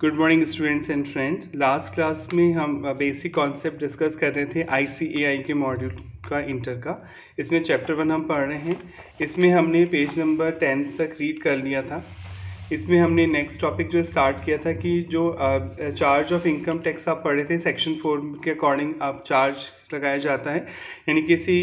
Good morning students and friends. Last class में हम basic concept discuss कर रहे थे ICAI के मॉड्यूल का इंटर का। इसमें चैप्टर 1 हम पढ़ रहे हैं। इसमें हमने पेज नंबर 10 तक रीड कर लिया था। इसमें हमने नेक्स्ट टॉपिक जो स्टार्ट किया था कि जो चार्ज ऑफ इनकम टैक्स आप पढ़े थे सेक्शन 4 के अकॉर्डिंग आप चार्ज लगाया जाता है। यानी किसी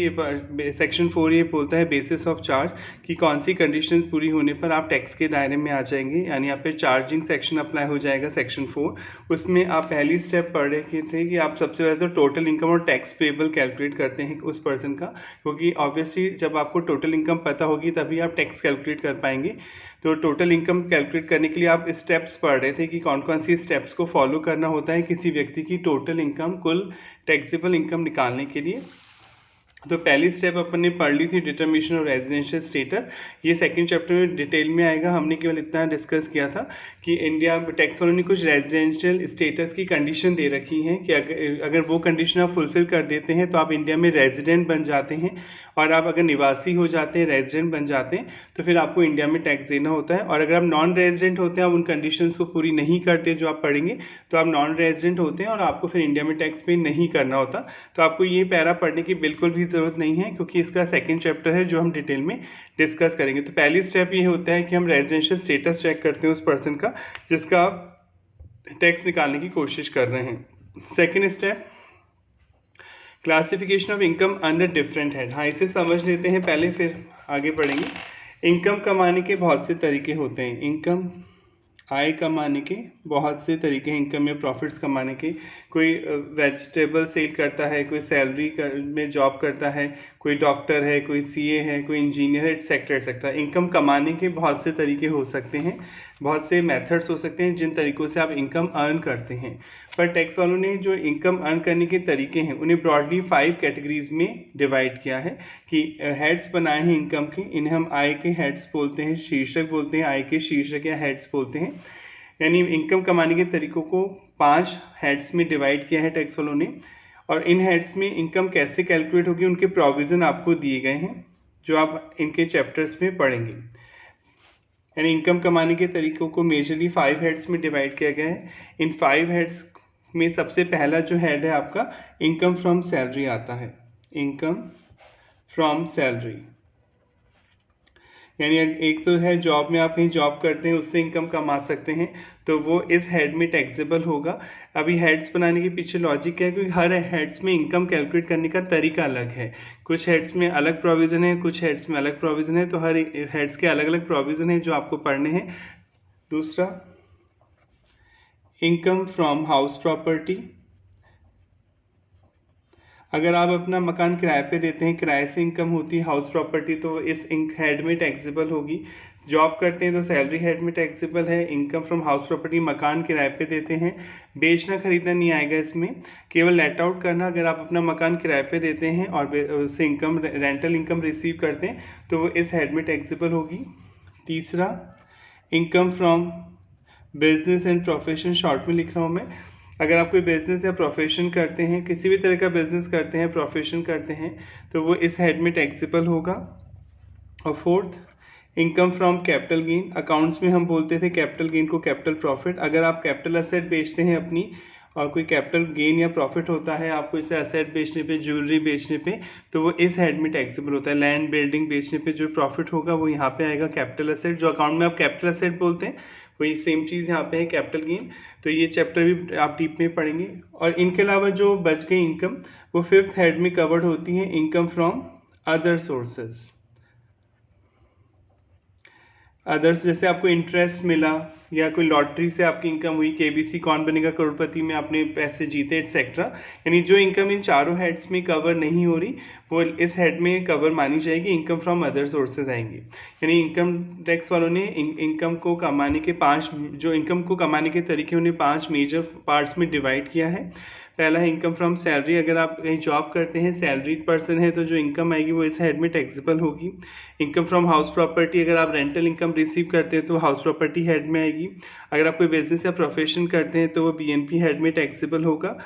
सेक्शन 4 ये बोलता है बेसिस ऑफ चार्ज कि कौन सी कंडीशन पूरी होने पर आप टैक्स के दायरे में आ जाएंगे, यानी आप पे चार्जिंग सेक्शन अप्लाई हो जाएगा सेक्शन 4। उसमें आप पहली स्टेप पढ़ रहे थे कि आप सबसे पहले तो टोटल इनकम और टैक्स पेबल कैलकुलेट करते हैं उस पर्सन का, क्योंकि ऑब्वियसली जब आपको टोटल इनकम पता होगी तभी आप टैक्स कैलकुलेट कर पाएंगे। तो टोटल इनकम कैलकुलेट करने के लिए आप स्टेप्स पढ़ रहे थे कि कौन कौन सी स्टेप्स को फॉलो करना होता है किसी व्यक्ति की टोटल इनकम, कुल टैक्सेबल इनकम निकालने के लिए। तो पहली स्टेप अपन ने पढ़ ली थी डिटर्मिनेशन ऑफ रेजिडेंशियल स्टेटस। ये सेकंड चैप्टर में डिटेल में आएगा। हमने केवल इतना डिस्कस किया था कि इंडिया टैक्स वालों ने कुछ रेजिडेंशियल स्टेटस की कंडीशन दे रखी हैं कि अगर वो कंडीशन आप फुलफिल कर देते हैं तो आप इंडिया में रेजिडेंट बन जाते हैं, और आप अगर निवासी हो जाते हैं, रेजिडेंट बन जाते हैं, तो फिर आपको इंडिया में टैक्स देना होता है। और अगर आप नॉन रेजिडेंट होते हैं, आप उन कंडीशंस को पूरी नहीं करते जो आप पढ़ेंगे, तो आप नॉन रेजिडेंट होते हैं और आपको फिर इंडिया में टैक्स पे नहीं करना होता। तो आपको ये पैरा पढ़ने की बिल्कुल भी ज़रूरत नहीं है, क्योंकि इसका सेकंड चैप्टर है जो हम डिटेल में डिस्कस करेंगे। तो पहली स्टेप ये होता है कि हम रेजिडेंशियल स्टेटस चेक करते हैं उस पर्सन का जिसका आप टैक्स निकालने की कोशिश कर रहे हैं। Second step classification of income under different head. हाँ, इसे समझ लेते हैं पहले, फिर आगे बढ़ेंगे। इनकम कमाने के बहुत से तरीके होते हैं। इनकम आय कमाने के बहुत से तरीके हैं। इनकम में प्रॉफिट्स कमाने के, कोई वेजिटेबल सेल करता है, कोई सैलरी में जॉब करता है, कोई डॉक्टर है, कोई CA है, कोई इंजीनियर है, एक्सेट्रा। इनकम कमाने के बहुत से तरीके हो सकते हैं, बहुत से मेथड्स हो सकते हैं जिन तरीक़ों से आप इनकम अर्न करते हैं। पर टैक्स वालों ने जो इनकम अर्न करने के तरीके हैं उन्हें ब्रॉडली 5 कैटेगरीज में डिवाइड किया है कि हेड्स बनाए हैं इनकम के। इन्हें हम आय के हेड्स बोलते हैं, शीर्षक बोलते हैं, आय के शीर्षक या हेड्स बोलते हैं। यानी इनकम कमाने के तरीकों को 5 हेड्स में डिवाइड किया है टैक्स वालों ने। और इन हेड्स में इनकम कैसे कैलकुलेट होगी उनके प्रोविज़न आपको दिए गए हैं जो आप इनके चैप्टर्स में पढ़ेंगे। यानी इनकम कमाने के तरीकों को मेजरली 5 हेड्स में डिवाइड किया गया है। इन 5 हेड्स में सबसे पहला जो हेड है आपका इनकम फ्रॉम सैलरी आता है। इनकम फ्रॉम सैलरी यानी एक तो है जॉब में आप कहीं जॉब करते हैं, उससे इनकम कमा सकते हैं, तो वो इस हेड में टैक्सेबल होगा। अभी हेड्स बनाने के पीछे लॉजिक क्या है, क्योंकि हर हेड्स में इनकम कैलकुलेट करने का तरीका अलग है। कुछ हेड्स में अलग प्रोविज़न है, कुछ हेड्स में अलग प्रोविज़न है, तो हर हेड्स के अलग अलग प्रोविज़न है जो आपको पढ़ने हैं। दूसरा, इनकम फ्रॉम हाउस प्रॉपर्टी। अगर आप अपना मकान किराए पे देते हैं, किराए से इनकम होती है हाउस प्रॉपर्टी, तो इस हेड में टैक्सेबल होगी। जॉब करते हैं तो सैलरी हेड में टैक्सेबल है। इनकम फ्रॉम हाउस प्रॉपर्टी, मकान किराए पे देते हैं, बेचना खरीदना नहीं आएगा इसमें, केवल लेट आउट करना। अगर आप अपना मकान किराए पे देते हैं और उससे इनकम रेंटल इनकम रिसीव करते हैं तो वो इस हेड में टैक्सेबल होगी। तीसरा, income from business and profession, short में लिख रहा हूँ मैं। अगर आप कोई बिज़नेस या प्रोफेशन करते हैं, किसी भी तरह का बिज़नेस करते हैं, प्रोफेशन करते हैं, तो वो इस हेड में टैक्सेबल होगा। और fourth, income from capital gain. Accounts में हम बोलते थे कैपिटल गेन को कैपिटल प्रॉफिट। अगर आप कैपिटल असेट बेचते हैं अपनी और कोई कैपिटल गेन या प्रॉफिट होता है आपको इसे असेट बेचने पे, ज्वेलरी बेचने पे, तो वो इस हेड में टैक्सेबल होता है। लैंड बिल्डिंग बेचने पे जो प्रॉफिट होगा वो यहाँ पे आएगा कैपिटल असेट। जो अकाउंट में आप कैपिटल असेट बोलते हैं वही सेम चीज़ यहाँ पे है कैपिटल गेन। तो ये चैप्टर भी आप डीप में पढ़ेंगे। और इनके अलावा जो बच गई इनकम वो 5th हेड में कवर्ड होती है, income from other sources. Others जैसे आपको इंटरेस्ट मिला या कोई लॉटरी से आपकी इनकम हुई, KBC कौन बनेगा करोड़पति में आपने पैसे जीते, एक्सेट्रा। यानी जो इनकम इन चारों हेड्स में कवर नहीं हो रही वो इस हेड में कवर मानी जाएगी, इनकम फ्रॉम अदर सोर्सेज आएंगी। यानी इनकम टैक्स वालों ने इनकम को कमाने के तरीके उन्हें 5 मेजर पार्ट्स में डिवाइड किया है। पहला है इनकम फ्रॉम सैलरी। अगर आप कहीं जॉब करते हैं, सैलरीड पर्सन है, तो जो इनकम आएगी वो इस हेड में टैक्सेबल होगी। इनकम फ्रॉम हाउस प्रॉपर्टी, अगर आप रेंटल इनकम रिसीव करते हैं तो हाउस प्रॉपर्टी हेड में आएगी। अगर आप कोई बिजनेस या प्रोफेशन करते हैं तो वो BNP हेड में टैक्सेबल होगा।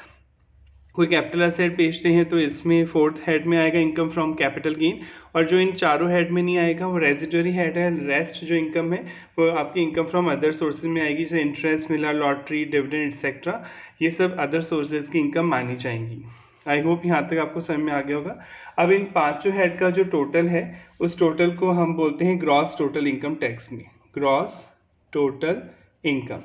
कोई कैपिटल असेट बेचते हैं तो इसमें फोर्थ हेड में आएगा इनकम फ्रॉम कैपिटल गेन, और जो इन चारों हेड में नहीं आएगा वो रेजिडरी हेड है। रेस्ट जो इनकम है वो आपकी इनकम फ्रॉम अदर सोर्सेज में आएगी, जैसे इंटरेस्ट मिला, लॉटरी, डिविडेंड एक्सेट्रा, ये सब अदर सोर्सेज की इनकम मानी जाएंगी। आई होप यहाँ तक आपको समझ में आ गया होगा। अब इन पांचों हेड का जो टोटल है उस टोटल को हम बोलते हैं ग्रॉस टोटल इनकम टैक्स में, ग्रॉस टोटल इनकम।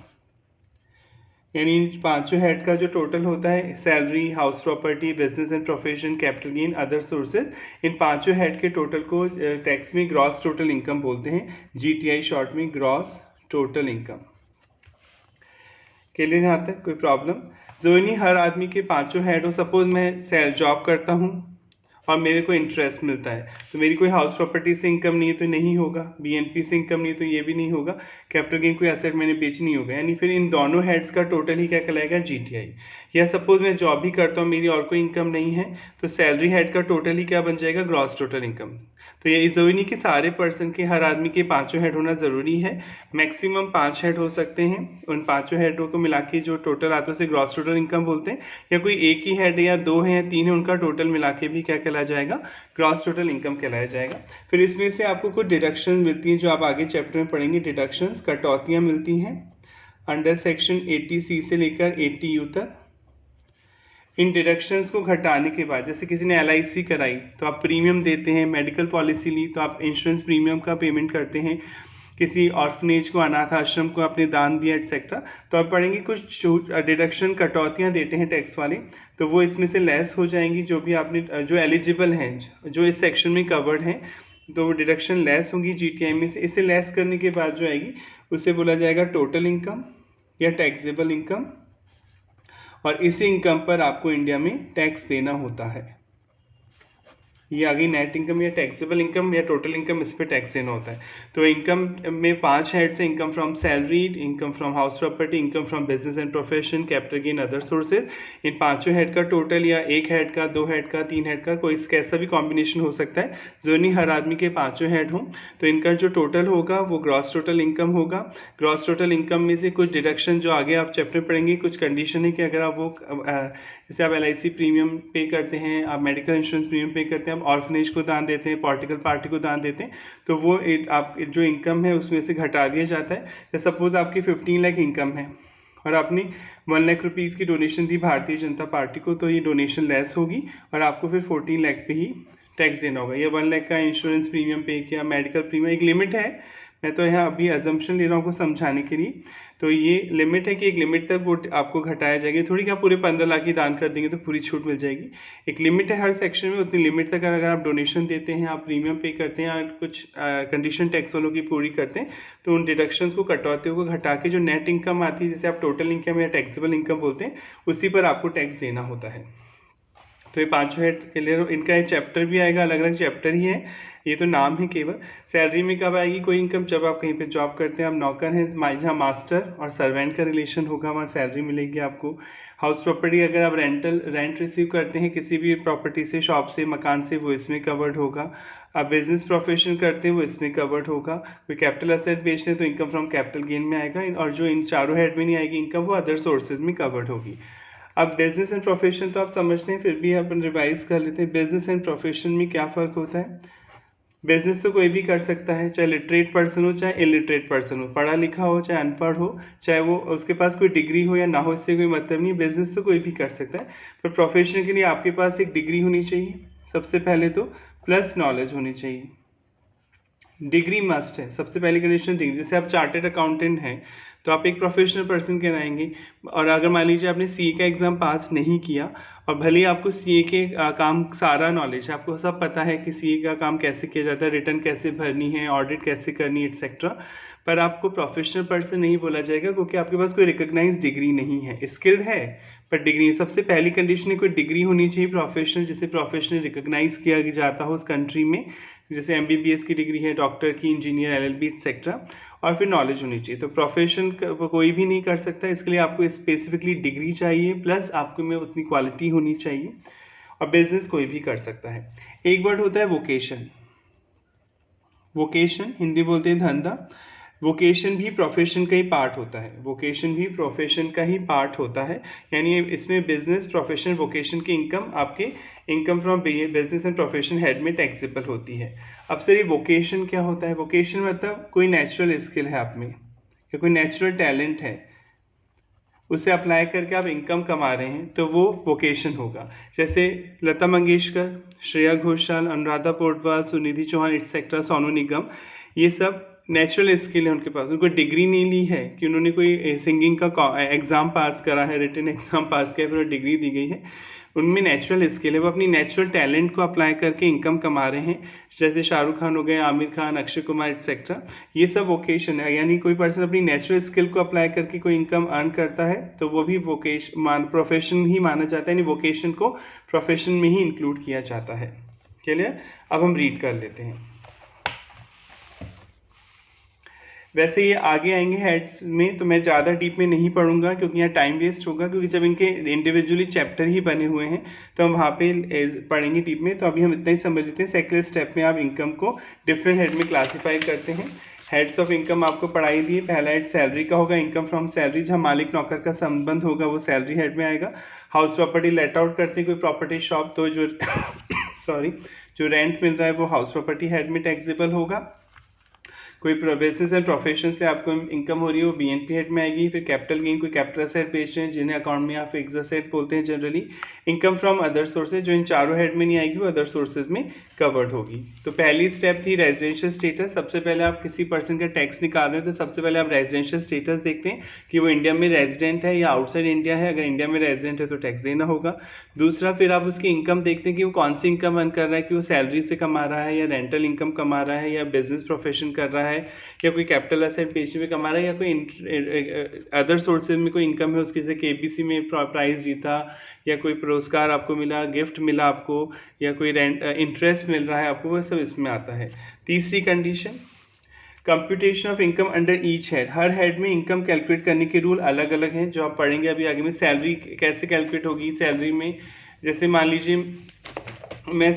यानी इन पांचों हेड का जो टोटल होता है, salary, house property, business and profession, capital gain, other sources, इन पांचों हेड के टोटल को टैक्स में ग्रॉस टोटल इनकम बोलते हैं, जीटीआई शॉर्ट में, ग्रॉस टोटल इनकम। के लिए यहाँ तक कोई प्रॉब्लम? जो नहीं हर आदमी के पांचों हेड हो, सपोज मैं जॉब करता हूँ और मेरे को इंटरेस्ट मिलता है, तो मेरी कोई हाउस प्रॉपर्टी से इनकम नहीं है तो नहीं होगा, बीएनपी से इनकम नहीं है तो ये भी नहीं होगा, कैपिटल गेन कोई एसेट मैंने बेच नहीं होगा, यानी फिर इन दोनों हेड्स का टोटल ही क्या कहलाएगा, जीटीआई। या सपोज मैं जॉब भी करता हूँ, मेरी और कोई इनकम नहीं है, तो सैलरी हेड का टोटल ही क्या बन जाएगा, ग्रॉस टोटल इनकम। तो ये ज़रूरी नहीं कि सारे पर्सन के, हर आदमी के पांचों हेड होना ज़रूरी है, मैक्सिमम 5 हेड हो सकते हैं। उन पांचों हेडों को मिला के जो टोटल आता है उसे ग्रॉस टोटल इनकम बोलते हैं, या कोई एक ही हेड है या 2 है या 3 है, उनका टोटल मिला के भी क्या कहलाया जाएगा, ग्रॉस टोटल इनकम कहलाया जाएगा। फिर इसमें से आपको कुछ डिडक्शन मिलती हैं जो आप आगे चैप्टर में पढ़ेंगे, डिडक्शंस, कटौतियाँ मिलती हैं अंडर सेक्शन 80C से लेकर 80U तक। इन डिडक्शंस को घटाने के बाद, जैसे किसी ने LIC कराई तो आप प्रीमियम देते हैं, मेडिकल पॉलिसी ली तो आप इंश्योरेंस प्रीमियम का पेमेंट करते हैं, किसी ऑर्फनेज को, अनाथ आश्रम को आपने दान दिया एटसेट्रा, तो आप पढ़ेंगे कुछ डिडक्शन, कटौतियाँ देते हैं टैक्स वाले, तो वो इसमें से लेस हो जाएंगी, जो भी आपने जो एलिजिबल हैं, जो इस सेक्शन में कवर्ड हैं, तो वो डिडक्शन लेस होंगी जीटीआई में से। इसे लेस करने के बाद जो आएगी उसे बोला जाएगा टोटल इनकम या टैक्सेबल इनकम, और इसी इनकम पर आपको इंडिया में टैक्स देना होता है। ये आ गई नेट इनकम या टैक्सेबल इनकम या टोटल इनकम, इस पे टैक्स देना होता है। तो इनकम में 5 हेड्स हैं, income from salary, income from house property, income from business and profession, capital gain, other sources. इन पांचों हेड का टोटल, या एक हेड का, 2 हेड का, 3 हेड का, कोई कैसा भी कॉम्बिनेशन हो सकता है, जो नहीं हर आदमी के पांचों हेड हों, तो इनका जो टोटल होगा वो ग्रॉस टोटल इनकम होगा। ग्रॉस टोटल इनकम में से कुछ डिडक्शन जो आगे आप चैप्टर पढ़ेंगे, कुछ कंडीशन है कि अगर आप वो, जैसे आप LIC प्रीमियम पे करते हैं, आप मेडिकल इंश्योरेंस प्रीमियम पे करते हैं, आप ऑर्फनेज को दान देते हैं, पॉलिटिकल पार्टी को दान देते हैं, तो वो आप जो इनकम है उसमें से घटा दिया जाता है। जैसे सपोज आपकी 15 लाख इनकम है और आपने 1 लाख रुपीज़ की डोनेशन दी भारतीय जनता पार्टी को, तो ये डोनेशन लेस होगी और आपको फिर 14 लाख पे ही टैक्स देना होगा। या 1 लाख का इंश्योरेंस प्रीमियम पे किया, मेडिकल प्रीमियम, एक लिमिट है, मैं तो यहाँ अभी अजम्पशन ले रहा हूँ आपको समझाने के लिए, तो ये लिमिट है कि एक लिमिट तक वो आपको घटाया जाएगा, थोड़ी कि आप पूरे 15 लाख ही दान कर देंगे तो पूरी छूट मिल जाएगी। एक लिमिट है हर सेक्शन में, उतनी लिमिट तक अगर आप डोनेशन देते हैं, आप प्रीमियम पे करते हैं, या कुछ कंडीशन टैक्स वालों की पूरी करते हैं, तो उन डिडक्शंस को, कटौतियों को घटा के जो नेट इनकम आती है, जिसे आप टोटल इनकम या टैक्सेबल इनकम बोलते हैं, उसी पर आपको टैक्स देना होता है। तो ये पांचों हेड क्लियर। इनका एक चैप्टर भी आएगा, अलग अलग चैप्टर ही है, ये तो नाम है केवल। सैलरी में कब आएगी कोई इनकम, जब आप कहीं पे जॉब करते हैं, आप नौकर हैं, जहाँ मास्टर और सर्वेंट का रिलेशन होगा वहाँ सैलरी मिलेगी आपको। हाउस प्रॉपर्टी, अगर आप रेंट रिसीव करते हैं किसी भी प्रॉपर्टी से, शॉप से, मकान से, वो इसमें कवर्ड होगा। आप बिजनेस प्रोफेशन करते हैं वो इसमें कवर्ड होगा। कोई कैपिटल असेट बेचते हैं तो इनकम फ्रॉम कैपिटल गेन में आएगा, और जो इन चारों हेड में नहीं आएगी इनकम, वो अदर सोर्सेज में कवर्ड होगी। अब बिजनेस एंड प्रोफेशन तो आप समझते हैं, फिर भी अपन रिवाइज कर लेते हैं। बिजनेस एंड प्रोफेशन में क्या फ़र्क होता है? बिजनेस तो कोई भी कर सकता है, चाहे लिटरेट पर्सन हो चाहे इलिटरेट पर्सन हो, पढ़ा लिखा हो चाहे अनपढ़ हो, चाहे वो उसके पास कोई डिग्री हो या ना हो, इससे कोई मतलब नहीं। बिजनेस तो कोई भी कर सकता है, पर प्रोफेशन के लिए आपके पास एक डिग्री होनी चाहिए सबसे पहले तो, प्लस नॉलेज होनी चाहिए। डिग्री मस्ट है, सबसे पहली कंडीशन डिग्री। जैसे आप चार्टेड अकाउंटेंट हैं तो आप एक प्रोफेशनल पर्सन कहलाएंगे, और अगर मान लीजिए आपने CA का एग्ज़ाम पास नहीं किया, और भले ही आपको CA के काम सारा नॉलेज है, आपको सब पता है कि CA का काम कैसे किया जाता है, रिटर्न कैसे भरनी है, ऑडिट कैसे करनी है, एटसेट्रा, पर आपको प्रोफेशनल पर्सन नहीं बोला जाएगा क्योंकि आपके पास कोई रिकॉग्नाइज डिग्री नहीं है। स्किल है पर डिग्री, सबसे पहली कंडीशन है कोई डिग्री होनी चाहिए प्रोफेशनल, जिसे प्रोफेशनल रिकॉग्नाइज किया जाता हो उस कंट्री में, जैसे MBBS की डिग्री है, डॉक्टर की, इंजीनियर, LLB एक्सेट्रा, और फिर नॉलेज होनी चाहिए। तो प्रोफेशन कोई भी नहीं कर सकता, इसके लिए आपको स्पेसिफिकली डिग्री चाहिए, प्लस आपको में उतनी क्वालिटी होनी चाहिए। और बिजनेस कोई भी कर सकता है। एक वर्ड होता है वोकेशन। वोकेशन हिंदी बोलते हैं धंधा, वोकेशन भी प्रोफेशन का ही पार्ट होता है, वोकेशन भी प्रोफेशन का ही पार्ट होता है, यानी इसमें बिजनेस प्रोफेशन वोकेशन की इनकम आपके income from business and profession head में टैक्सेबल होती है। अब सर ये वोकेशन क्या होता है? वोकेशन मतलब कोई नेचुरल स्किल है आप में या कोई नेचुरल टैलेंट है, उसे अप्लाई करके आप इनकम कमा रहे हैं, तो वो वोकेशन होगा। जैसे लता मंगेशकर, श्रेया घोषाल, अनुराधा पोडवाल, सुनिधि चौहान एटसेट्रा, सोनू निगम, ये सब नेचुरल स्किल है उनके पास। उनको डिग्री नहीं ली है कि उन्होंने कोई सिंगिंग का एग्ज़ाम पास करा है, रिटन एग्ज़ाम पास किया, फिर डिग्री दी गई है। उनमें नेचुरल स्किल है, वो अपनी नेचुरल टैलेंट को अप्लाई करके इनकम कमा रहे हैं। जैसे शाहरुख खान हो गए, आमिर खान, अक्षय कुमार एटसेट्रा, ये सब वोकेशन है। यानी कोई पर्सन अपनी नेचुरल स्किल को अप्लाई करके कोई इनकम अर्न करता है तो वो भी प्रोफेशन ही माना जाता है, यानी वोकेशन को प्रोफेशन में ही इंक्लूड किया जाता है। क्लियर? अब हम रीड कर लेते हैं। वैसे ये आगे आएंगे हेड्स में, तो मैं ज़्यादा डीप में नहीं पढ़ूंगा क्योंकि यहाँ टाइम वेस्ट होगा, क्योंकि जब इनके इंडिविजुअली चैप्टर ही बने हुए हैं तो हम वहाँ पे पढ़ेंगे डीप में। तो अभी हम इतना ही समझ लेते हैं। सेकंड स्टेप में आप इनकम को डिफरेंट हेड में क्लासीफाई करते हैं। हेड्स ऑफ इनकम आपको पढ़ाई दिए। पहला हेड सैलरी का होगा, इनकम फ्रॉम सैलरी, जहाँ मालिक नौकर का संबंध होगा वो सैलरी हेड में आएगा। हाउस प्रॉपर्टी लेट आउट करते हैं कोई प्रॉपर्टी शॉप, तो जो जो रेंट मिल रहा है वो हाउस प्रॉपर्टी हेड में टैक्सेबल होगा। कोई बिजनेस एंड प्रोफेशन से आपको इनकम हो रही है वो बीएनपी हेड में आएगी। फिर कैपिटल गेन, कोई कैपिटल असेट बेच रहे हैं जिन्हें अकाउंट में आप फिक्स असेट बोलते हैं generally. Income from other sources, जो इन चारों हेड में नहीं आएगी वो अदर सोर्सेज में कवर्ड होगी। तो पहली स्टेप थी रेजिडेंशियल स्टेटस। सबसे पहले आप किसी पर्सन का टैक्स निकाल रहे हो तो सबसे पहले आप रेजिडेंशियल स्टेटस देखते हैं कि वो इंडिया में रेजिडेंट है या आउटसाइड इंडिया है। अगर इंडिया में रेजिडेंट है तो टैक्स देना होगा। दूसरा, फिर आप उसकी इनकम देखते हैं कि वो कौन सी इनकम अर्न कर रहा है, कि वो सैलरी से कमा रहा है या रेंटल इनकम कमा रहा है या बिजनेस प्रोफेशन कर रहा है या कोई कैपिटल असेट बेचने में कमा रहा है या कोई अदर सोर्सेज में कोई इनकम है उसकी, जैसे केबीसी में प्राइज जीता या कोई पुरस्कार आपको मिला, गिफ्ट मिला आपको, या कोई रेंट इंटरेस्ट मिल रहा है आपको, वो सब इसमें आता है। तीसरी condition, computation of income under each head. Her head में इनकम कैलकुलेट करने के रूल अलग अलग हैं जो आप पढ़ेंगे अभी आगे में। सैलरी कैसे कैलकुलेट होगी? सैलरी में जैसे मान लीजिए मैं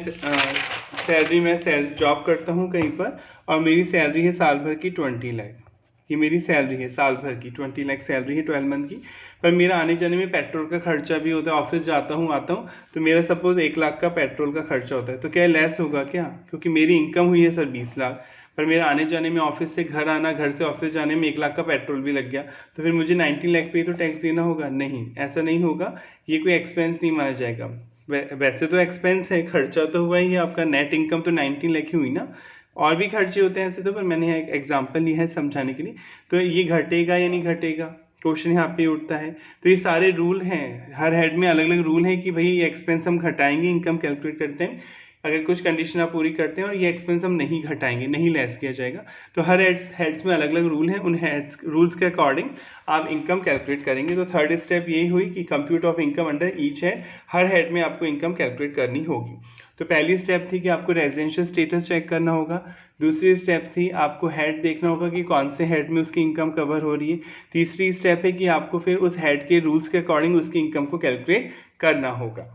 जॉब करता हूँ कहीं पर और मेरी सैलरी है साल भर की 20 लाख। ये मेरी सैलरी है साल भर की, 20 लाख सैलरी है 12 मंथ की। पर मेरा आने जाने में पेट्रोल का खर्चा भी होता है, ऑफिस जाता हूँ आता हूँ, तो मेरा सपोज 1 लाख का पेट्रोल का खर्चा होता है, तो क्या लेस होगा क्या? क्योंकि मेरी इनकम हुई है सर 20 लाख, पर मेरा आने जाने में, ऑफिस से घर आना, घर से ऑफिस जाने में 1 लाख का पेट्रोल भी लग गया, तो फिर मुझे 19 लाख पे तो टैक्स देना होगा? नहीं, ऐसा नहीं होगा। ये कोई एक्सपेंस नहीं माना जाएगा। वैसे तो एक्सपेंस है, खर्चा तो हुआ ही है आपका। नेट इनकम तो 19 लाख ही हुई ना, और भी खर्चे होते हैं ऐसे तो, पर मैंने एक एग्जांपल लिया है समझाने के लिए। तो ये घटेगा या नहीं घटेगा, क्वेश्चन यहाँ पे उठता है। तो ये सारे रूल हैं, हर हेड में अलग अलग रूल हैं कि भाई ये एक्सपेंस हम घटाएंगे इनकम कैलकुलेट करते हैं अगर कुछ कंडीशन आप पूरी करते हैं, और ये एक्सपेंस हम नहीं घटाएंगे, नहीं लेस किया जाएगा। तो हर हेड्स में अलग अलग रूल हैं, उन हेड्स रूल्स के अकॉर्डिंग आप इनकम कैलकुलेट करेंगे। तो थर्ड स्टेप यही हुई कि compute of income under each head, her head में आपको इनकम कैलकुलेट करनी होगी। तो पहली स्टेप थी कि आपको रेजिडेंशियल स्टेटस चेक करना होगा। दूसरी स्टेप थी आपको हेड देखना होगा कि कौन से हेड में उसकी इनकम कवर हो रही है। तीसरी स्टेप है कि आपको फिर उस हेड के रूल्स के अकॉर्डिंग उसकी इनकम को कैलकुलेट करना होगा।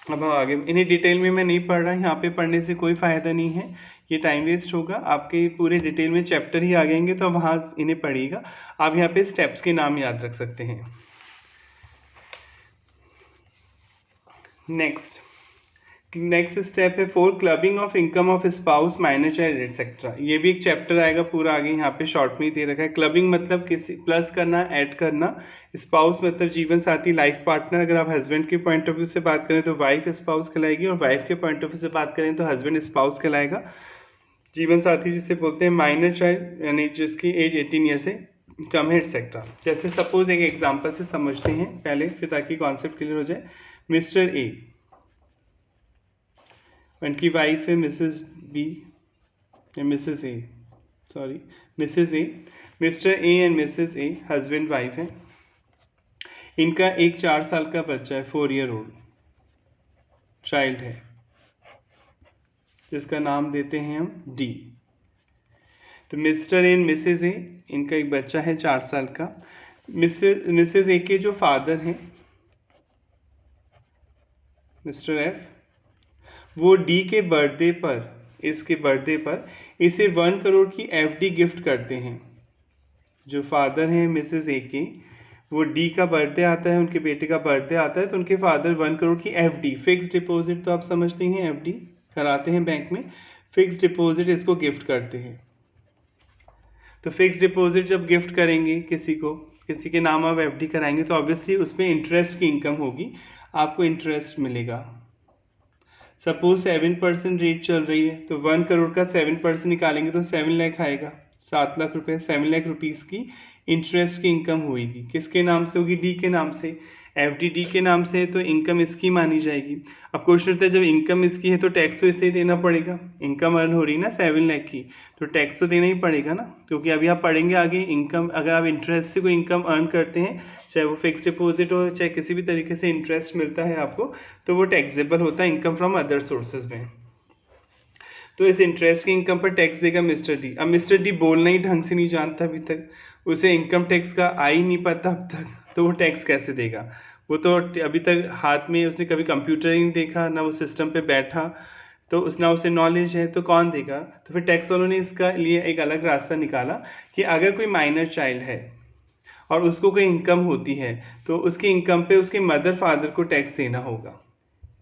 अब हम आगे, इन्हें डिटेल में मैं नहीं पढ़ रहा, यहाँ पे पढ़ने से कोई फ़ायदा नहीं है, ये टाइम वेस्ट होगा। आपके पूरे डिटेल में चैप्टर ही आ जाएंगे तो वहाँ इन्हें पढ़िएगा। आप यहाँ पे स्टेप्स के नाम याद रख सकते हैं। नेक्स्ट स्टेप है 4 clubbing of income of spouse, minor child etcetera. ये भी एक चैप्टर आएगा पूरा आगे, यहाँ पे शॉर्ट में ही दे रखा है। क्लबिंग मतलब किसी प्लस करना, ऐड करना। स्पाउस मतलब जीवन साथी, लाइफ पार्टनर। अगर आप हस्बैंड के पॉइंट ऑफ व्यू से बात करें तो वाइफ स्पाउस कहलाएगी, और वाइफ के पॉइंट ऑफ व्यू से बात करें तो हस्बैंड स्पाउस कहलाएगा। जीवन साथी जिसे बोलते हैं माइनर चाइल्ड, यानी जिसकी एज 18 ईयर से कम है एटसेट्रा। जैसे सपोज एक एग्जाम्पल से समझते हैं पहले, फिर ताकि कॉन्सेप्ट क्लियर हो जाए। मिस्टर ए, उनकी वाइफ है मिसेस बी या Mrs A, sorry Mrs A. Mister A and Mrs a husband wife है। इनका एक 4 साल का बच्चा है, 4 ईयर ओल्ड चाइल्ड है, जिसका नाम देते हैं हम डी। तो mister A and Mrs A, इनका एक बच्चा है 4 साल का। मिसेस ए के जो फादर हैं मिस्टर एफ, वो डी के बर्थडे पर, इसके बर्थडे पर इसे 1 करोड़ की एफडी गिफ्ट करते हैं। जो फादर हैं मिसेस ए के, वो डी का बर्थडे आता है, उनके बेटे का बर्थडे आता है, तो उनके फादर 1 करोड़ की एफडी, फिक्स डिपॉजिट तो आप समझते हैं, एफडी कराते हैं बैंक में, फिक्स डिपॉजिट इसको गिफ्ट करते हैं। तो फिक्स डिपॉजिट जब गिफ्ट करेंगे किसी के नाम आप एफडी कराएंगे तो ऑब्वियसली उसमें इंटरेस्ट की इनकम होगी, आपको इंटरेस्ट मिलेगा। सपोज 7% रेट चल रही है, तो 1 करोड़ का 7% निकालेंगे तो 7 लाख आएगा, 7 लाख रुपए, 7 लाख रुपीज़ की इंटरेस्ट की इनकम होगी। किसके नाम से होगी? डी के नाम से। एफडी डी के नाम से है तो इनकम इसकी मानी जाएगी। अब क्वेश्चन होता है जब इनकम इसकी है तो टैक्स तो इसे ही देना पड़ेगा, इनकम अर्न हो रही है ना 7 लाख की, तो टैक्स तो देना ही पड़ेगा ना, क्योंकि अभी आप पढ़ेंगे आगे इनकम, अगर आप इंटरेस्ट से कोई इनकम अर्न करते हैं, चाहे वो फिक्स डिपॉजिट हो चाहे किसी भी तरीके से इंटरेस्ट मिलता है आपको, तो वो टैक्सेबल होता है इनकम फ्रॉम अदर सोर्सेज में। तो इस इंटरेस्ट की इनकम पर टैक्स देगा मिस्टर डी। अब मिस्टर डी बोलना ही ढंग से नहीं जानता, अभी तक उसे इनकम टैक्स का आ ही नहीं पता अब तक, तो वो टैक्स कैसे देगा? वो तो अभी तक हाथ में उसने कभी कंप्यूटर ही नहीं देखा, ना वो सिस्टम पे बैठा, तो ना उसे नॉलेज है, तो कौन देगा? तो फिर टैक्स वालों ने इसका लिए एक अलग रास्ता निकाला कि अगर कोई माइनर चाइल्ड है और उसको कोई इनकम होती है तो उसकी इनकम पे उसके मदर फादर को टैक्स देना होगा।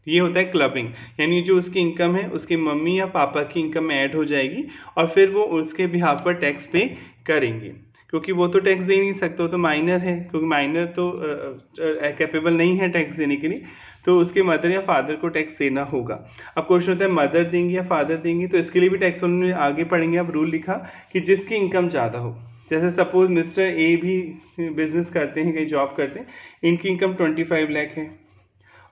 ये होता है क्लबिंग, यानी जो उसकी इनकम है उसके मम्मी या पापा की इनकम में ऐड हो जाएगी और फिर वो उसके बिहाफ पर टैक्स पे करेंगे, क्योंकि वो तो टैक्स दे नहीं सकता, वो तो माइनर है, क्योंकि माइनर तो कैपेबल नहीं है टैक्स देने के लिए, तो उसके मदर या फादर को टैक्स देना होगा। अब क्वेश्चन होता है मदर देंगे या फादर देंगे, तो इसके लिए भी टैक्स उन्होंने आगे पढ़ेंगे। अब रूल लिखा कि जिसकी इनकम ज़्यादा हो, जैसे सपोज मिस्टर ए भी बिजनेस करते हैं, कहीं जॉब करते हैं, इनकी इनकम 25 लाख है,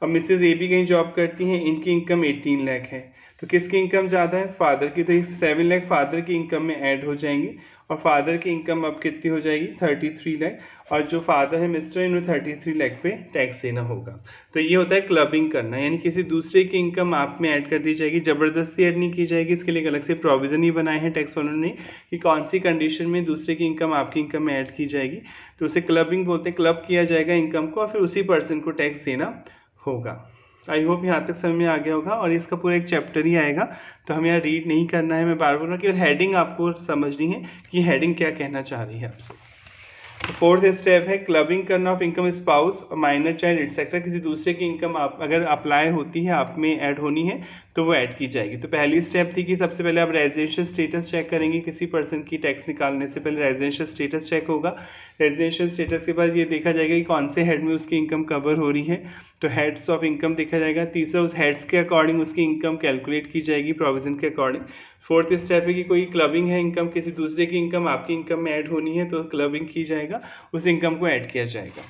और मिसेज ए भी कहीं जॉब करती हैं, इनकी इनकम 18 लाख है, तो किसकी इनकम ज़्यादा है? फादर की। तो ये 7 लाख फादर की इनकम में ऐड हो जाएंगे और फादर की इनकम अब कितनी हो जाएगी? 33 लाख, और जो फादर है मिस्टर, इन्हें 33 लाख पे टैक्स देना होगा। तो ये होता है क्लबिंग करना, यानी किसी दूसरे की इनकम आप में ऐड कर दी जाएगी, ज़बरदस्ती ऐड नहीं की जाएगी। इसके लिए एक अलग से प्रोविज़न ही बनाए हैं टैक्स वालों ने कि कौन सी कंडीशन में दूसरे की इनकम आपकी इनकम में ऐड की जाएगी, तो उसे क्लबिंग बोलते हैं। क्लब किया जाएगा इनकम को और फिर उसी पर्सन को टैक्स देना होगा। आई होप यहाँ तक समझ में आ गया होगा, और इसका पूरा एक चैप्टर ही आएगा, तो हमें यहाँ रीड नहीं करना है, मैं बार बार केवल हेडिंग आपको समझनी है कि हेडिंग क्या कहना चाह रही है आपसे। फोर्थ स्टेप है क्लबिंग करना of income spouse, minor child etcetera. किसी दूसरे की इनकम आप अगर अप्लाई होती है, आप में ऐड होनी है, तो वो ऐड की जाएगी। तो पहली स्टेप थी कि सबसे पहले आप रेजिडेंशियल स्टेटस चेक करेंगे, किसी पर्सन की टैक्स निकालने से पहले रेजिडेंशियल स्टेटस चेक होगा। रेजिडेंशियल स्टेटस के बाद ये देखा जाएगा कि कौन से हेड में उसकी इनकम कवर हो रही है, तो हेड्स ऑफ इनकम देखा जाएगा। तीसरा, उस हेड्स के अकॉर्डिंग उसकी इनकम कैलकुलेट की जाएगी प्रोविजन के अकॉर्डिंग। फोर्थ स्टेप है कि कोई क्लबिंग है, इनकम किसी दूसरे की इनकम आपकी इनकम में ऐड होनी है, तो क्लबिंग की जाएगा, उस इनकम को ऐड किया जाएगा।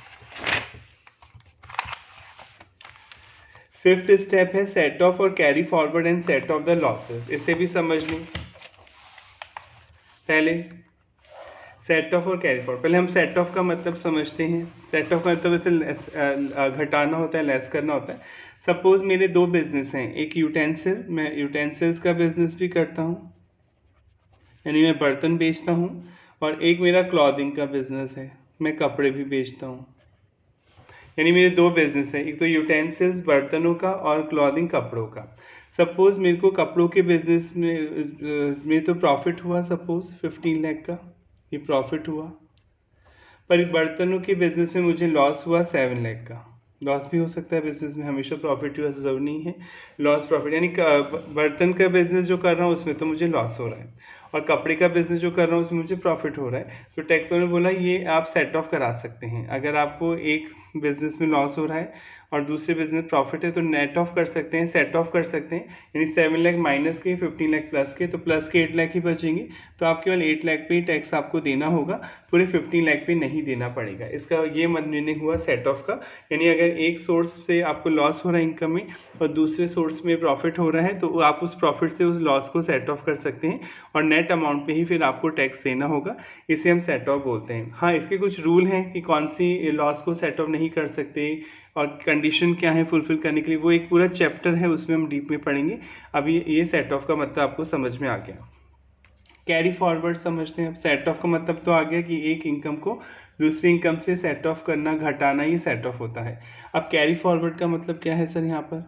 फिफ्थ स्टेप है सेट ऑफ और carry forward and set of the losses. इसे भी समझ लें पहले, सेट ऑफ और कैरी फॉरवर्ड। पहले हम सेट ऑफ का मतलब समझते हैं। सेट ऑफ का मतलब वैसे घटाना होता है, लेस करना होता है। सपोज मेरे दो बिजनेस हैं, एक यूटेंसिल, मैं यूटेंसिल्स का बिजनेस भी करता हूँ, यानी मैं बर्तन बेचता हूँ, और एक मेरा क्लॉथिंग का बिजनेस है, मैं कपड़े भी बेचता हूँ। यानी मेरे दो बिजनेस हैं, एक तो यूटेंसिल्स बर्तनों का और क्लॉथिंग कपड़ों का। सपोज मेरे को कपड़ों के बिजनेस में तो प्रॉफिट हुआ, सपोज 15 लाख का ये प्रॉफिट हुआ, पर बर्तनों के बिजनेस में मुझे लॉस हुआ 7 लाख का। लॉस भी हो सकता है बिजनेस में, हमेशा प्रॉफिट हुआ जरूर नहीं है। लॉस प्रॉफिट, यानी बर्तन का बिजनेस जो कर रहा हूँ उसमें तो मुझे लॉस हो रहा है, और कपड़े का बिजनेस जो कर रहा हूँ उसमें मुझे प्रॉफिट हो रहा है। तो टैक्स ने बोला ये आप सेट ऑफ करा सकते हैं। अगर आपको एक बिजनेस में लॉस हो रहा है और दूसरे बिजनेस प्रॉफिट है, तो नेट ऑफ कर सकते हैं, सेट ऑफ कर सकते हैं। यानी 7 लाख माइनस के, 15 लाख प्लस के, तो प्लस के 8 लाख ही बचेंगे, तो आप केवल 8 लाख पे ही टैक्स आपको देना होगा, पूरे 15 लाख पे नहीं देना पड़ेगा। इसका ये मीनिंग हुआ सेट ऑफ का। यानी अगर एक सोर्स से आपको लॉस हो रहा है इनकम में और दूसरे सोर्स में प्रॉफिट हो रहा है, तो आप उस प्रॉफिट से उस लॉस को सेट ऑफ कर सकते हैं और नेट अमाउंट पे ही फिर आपको टैक्स देना होगा। इसे हम सेट ऑफ बोलते हैं। हाँ, इसके कुछ रूल हैं कि कौन सी लॉस को सेट ऑफ नहीं कर सकते और कंडीशन क्या है फुलफिल करने के लिए, वो एक पूरा चैप्टर है, उसमें हम डीप में पढ़ेंगे। अभी ये सेट ऑफ का मतलब आपको समझ में आ गया। कैरी फॉरवर्ड समझते हैं। अब सेट ऑफ का मतलब तो आ गया कि एक इनकम को दूसरी इनकम से सेट ऑफ करना, घटाना, ये सेट ऑफ होता है। अब कैरी फॉरवर्ड का मतलब क्या है सर? यहाँ पर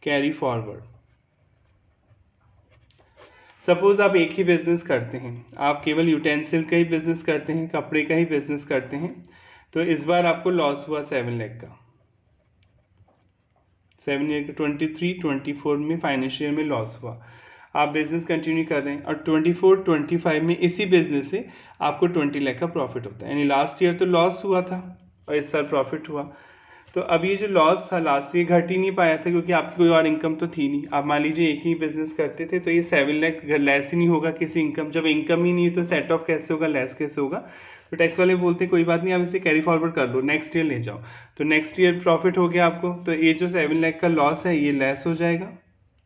कैरी फॉरवर्ड सपोज़ आप एक ही बिज़नेस करते हैं, आप केवल यूटेंसिल का ही बिज़नेस करते हैं, कपड़े का ही बिज़नेस करते हैं, तो इस बार आपको लॉस हुआ 7 लाख का। 7 लाख 23-24 में फाइनेंशियल में लॉस हुआ। आप बिज़नेस कंटिन्यू कर रहे हैं और 24-25 में इसी बिज़नेस से आपको 20 लाख का प्रॉफिट होता है। यानी लास्ट ईयर तो लॉस हुआ था और इस साल प्रॉफिट हुआ। तो अब ये जो लॉस था लास्ट ईयर घट ही नहीं पाया था, क्योंकि आपकी कोई और इनकम तो थी नहीं। आप मान लीजिए एक ही बिजनेस करते थे, तो ये 7 लाख लेस ही नहीं होगा किसी इनकम। जब इनकम ही नहीं है तो सेट ऑफ कैसे होगा, लेस कैसे होगा। तो टैक्स वाले बोलते हैं कोई बात नहीं, आप इसे कैरी फॉरवर्ड कर लो, नेक्स्ट ईयर ले जाओ। तो नेक्स्ट ईयर प्रॉफिट हो गया आपको, तो ये जो 7 लाख का लॉस है ये लेस हो जाएगा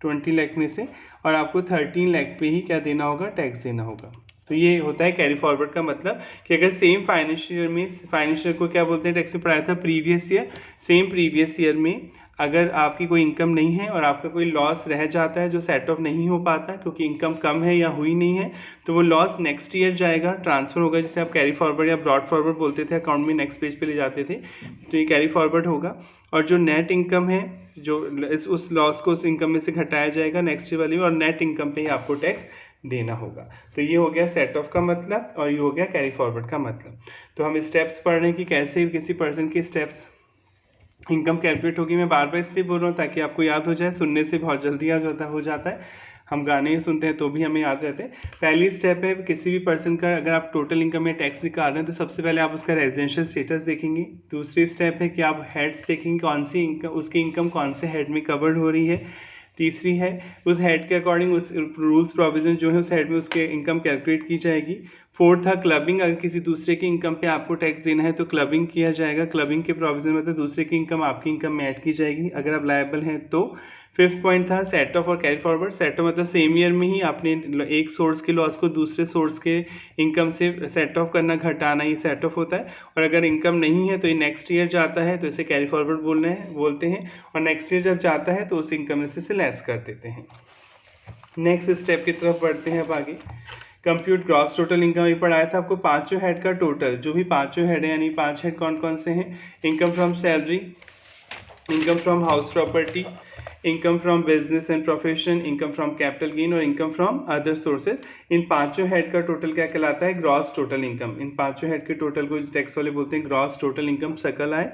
20 लाख में से, और आपको 13 लाख पे ही क्या देना होगा, टैक्स देना होगा। तो ये होता है कैरी फॉरवर्ड का मतलब कि अगर सेम फाइनेंशियल को क्या बोलते हैं, टैक्स में पढ़ाया था previous year, same previous year में अगर आपकी कोई इनकम नहीं है और आपका कोई लॉस रह जाता है जो सेट ऑफ नहीं हो पाता क्योंकि इनकम कम है या हुई नहीं है, तो वो लॉस नेक्स्ट ईयर जाएगा, ट्रांसफर होगा, जिसे आप कैरी फॉरवर्ड या ब्रॉड फॉरवर्ड बोलते थे, अकाउंट में नेक्स्ट पेज पे ले जाते थे, तो ये कैरी फॉरवर्ड होगा। और जो नेट इनकम है, जो उस लॉस को उस इनकम में से घटाया जाएगा नेक्स्ट ईयर वाली, और नेट इनकम पे ही आपको टैक्स देना होगा। तो ये हो गया सेट ऑफ का मतलब और ये हो गया कैरी फॉरवर्ड का मतलब। तो हम स्टेप्स पढ़ रहे हैं कि कैसे किसी पर्सन के स्टेप्स इनकम कैलकुलेट होगी। मैं बार बार इसलिए बोल रहा हूँ ताकि आपको याद हो जाए, सुनने से बहुत जल्दी याद हो जाता है। हम गाने सुनते हैं तो भी हमें याद रहते हैं। पहली स्टेप है किसी भी पर्सन का, अगर आप टोटल इनकम या टैक्स निकाल रहे हैं तो सबसे पहले आप उसका रेजिडेंशियल स्टेटस देखेंगे। दूसरी स्टेप है कि आप हेड्स देखेंगे, कौन सी इनकम, उसकी इनकम कौन से हेड में कवर्ड हो रही है। तीसरी है उस हेड के अकॉर्डिंग उस रूल्स प्रोविजन जो है उस हेड में उसके इनकम कैलकुलेट की जाएगी। फोर्थ है क्लबिंग, अगर किसी दूसरे की इनकम पे आपको टैक्स देना है तो क्लबिंग किया जाएगा। क्लबिंग के प्रोविजन मतलब दूसरे की इनकम आपकी इनकम में ऐड की जाएगी अगर आप लायबल हैं तो। फिफ्थ पॉइंट था सेट ऑफ और कैरी फॉरवर्ड। सेट ऑफ मतलब सेम ईयर में ही आपने एक सोर्स के लॉस को दूसरे सोर्स के इनकम से सेट ऑफ करना, घटाना, ये सेट ऑफ होता है। और अगर इनकम नहीं है तो ये नेक्स्ट ईयर जाता है तो इसे कैरी फॉरवर्ड बोलते हैं। और नेक्स्ट ईयर जब जाता है तो उस इनकम में से लेस कर देते हैं। नेक्स्ट स्टेप की तरफ बढ़ते हैं अब आगे। कंप्यूट ग्रॉस टोटल इनकम ये पढ़ाया था आपको, पांचों हेड का टोटल, जो भी पांचों हेड है यानी 5 हेड कौन कौन से हैं, income from salary, income from house property, income from business and profession, income from capital gain और इनकम फ्रॉम अदर सोर्सेज। इन पांचों हेड का टोटल क्या कहलाता है, ग्रॉस टोटल इनकम। इन पांचों हेड के टोटल को टैक्स वाले बोलते हैं ग्रॉस टोटल इनकम, सकल आय।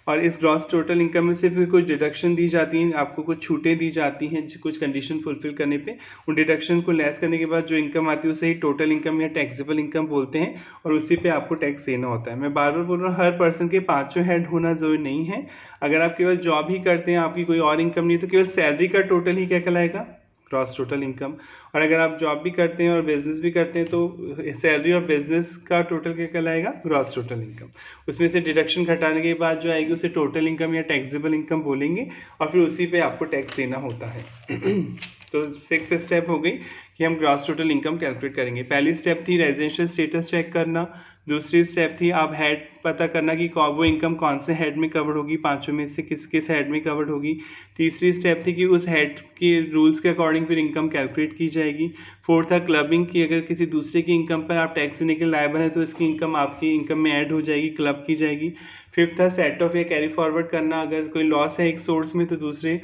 और इस ग्रॉस टोटल इनकम में से फिर कुछ डिडक्शन दी जाती हैं, आपको कुछ छूटें दी जाती हैं कुछ कंडीशन फुलफिल करने पे। उन डिडक्शन को लेस करने के बाद जो इनकम आती है उसे ही टोटल इनकम या टैक्सेबल इनकम बोलते हैं और उसी पे आपको टैक्स देना होता है। मैं बार बार बोल रहा हूँ, हर पर्सन के पांचों हेड होना जरूरी नहीं है। अगर आप केवल जॉब ही करते हैं, आपकी कोई और इनकम नहीं, तो केवल सैलरी का टोटल ही क्या कहलाएगा, ग्रॉस टोटल इनकम। और अगर आप जॉब भी करते हैं और बिजनेस भी करते हैं तो सैलरी और बिजनेस का टोटल क्या कहलाएगा, ग्रॉस टोटल इनकम। उसमें से डिडक्शन घटाने के बाद जो आएगी उसे टोटल इनकम या टैक्सेबल इनकम बोलेंगे और फिर उसी पे आपको टैक्स देना होता है। तो 6 स्टेप हो गई कि हम ग्रॉस टोटल इनकम कैलकुलेट करेंगे। पहली स्टेप थी रेजिडेंशियल स्टेटस चेक करना। दूसरी स्टेप थी आप हेड पता करना कि वो इनकम कौन से हेड में कवर्ड होगी, पांचों में से किस किस हेड में कवर्ड होगी। तीसरी स्टेप थी कि उस हेड के रूल्स के अकॉर्डिंग फिर इनकम कैलकुलेट की जाएगी। फोर्थ था क्लबिंग की, अगर किसी दूसरे की इनकम पर आप टैक्स देने के लायबल है तो इसकी इनकम आपकी इनकम में ऐड हो जाएगी, क्लब की जाएगी। फिफ्थ था सेट ऑफ या कैरी फॉरवर्ड करना, अगर कोई लॉस है एक सोर्स में तो दूसरे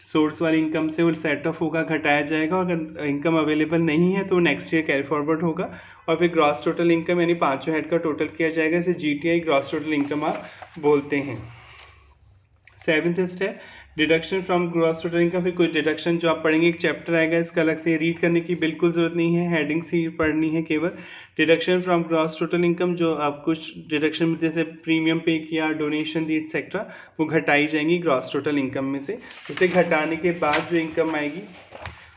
सोर्स वाली इनकम से वो सेट ऑफ होगा, घटाया जाएगा। अगर इनकम अवेलेबल नहीं है तो नेक्स्ट ईयर कैरी फॉरवर्ड होगा। और फिर ग्रॉस टोटल इनकम यानी पांचों हेड का टोटल किया जाएगा, इसे GTI ग्रॉस टोटल इनकम आप बोलते हैं। 7th step deduction from gross total income. फिर कुछ डिडक्शन जो आप पढ़ेंगे, एक चैप्टर आएगा इसका अलग से, रीड करने की बिल्कुल ज़रूरत नहीं है, हेडिंग से ही पढ़नी है केवल। Deduction from gross total income, जो आप कुछ डिडक्शन जैसे प्रीमियम पे किया, डोनेशन दी एक्सेट्रा, वो घटाई जाएंगी ग्रॉस टोटल इनकम में से। उसे घटाने के बाद जो इनकम आएगी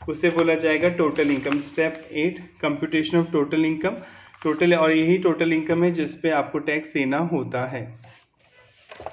उसे बोला जाएगा total income. Step 8 computation of total income. Total, और यही टोटल इनकम है जिस पे आपको टैक्स देना होता है।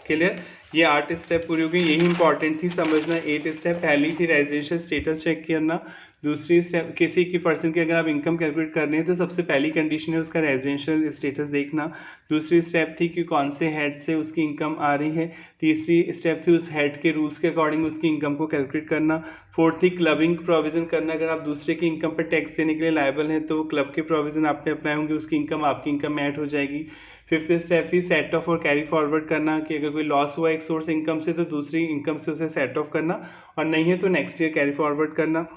क्लियर, ये 8 स्टेप पूरी हो गई, यही इंपॉर्टेंट थी समझना। 8 स्टेप, पहली थी रेजिडेंशियल स्टेटस चेक करना। दूसरी स्टेप किसी की पर्सन की अगर आप इनकम कैलकुलेट कर रहे हैं तो सबसे पहली कंडीशन है उसका रेजिडेंशियल स्टेटस देखना। दूसरी स्टेप थी कि कौन से हेड से उसकी इनकम आ रही है। तीसरी स्टेप थी उस हेड के रूल्स के अकॉर्डिंग उसकी इनकम को कैलकुलेट करना। फोर्थ थी क्लबिंग प्रोविजन करना, अगर आप दूसरे की इनकम पर टैक्स देने के लिए लायबल हैं तो क्लब के प्रोविजन आप पे अप्लाई होंगे, उसकी इनकम आपकी इनकम में ऐड हो जाएगी। फिफ्थ स्टेप थी सेट ऑफ और कैरी फॉरवर्ड करना, कि अगर कोई लॉस हुआ एक सोर्स इनकम से तो दूसरी इनकम से उसे सेट ऑफ करना, और नहीं है तो नेक्स्ट ईयर कैरी फॉरवर्ड करना।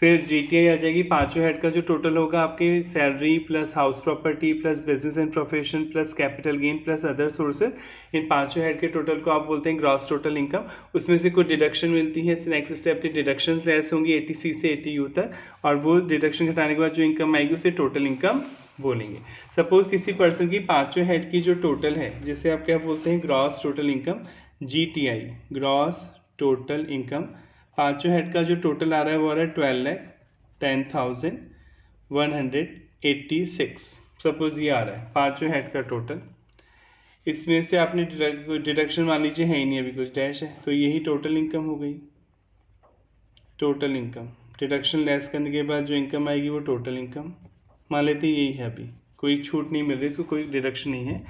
फिर GTI आ जाएगी, पांचों हेड का जो टोटल होगा आपके salary plus house property plus business and profession plus capital gain plus other sources, इन पांचों हेड के टोटल को आप बोलते हैं ग्रॉस टोटल इनकम। उसमें से कुछ डिडक्शन मिलती है, नेक्स्ट स्टेप से डिडक्शन लेस होंगी 80C से 80U तक, और वो डिडक्शन घटाने के बाद जो इनकम आएगी उसे टोटल इनकम बोलेंगे। सपोज किसी पर्सन की पांचों हेड की जो टोटल है, जिसे आप क्या बोलते हैं gross total income, GTI gross total income, पांचों हेड का जो टोटल आ रहा है वो आ रहा है 12,10,186। सपोज ये आ रहा है पांचों हेड का टोटल। इसमें से आपने डिडक्शन मान लीजिए है ही नहीं, अभी कुछ डैश है, तो यही टोटल इनकम हो गई। टोटल इनकम डिडक्शन लेस करने के बाद जो इनकम आएगी वो टोटल इनकम मान लेते यही है, अभी कोई छूट नहीं मिल रही, इसको कोई डिडक्शन नहीं है।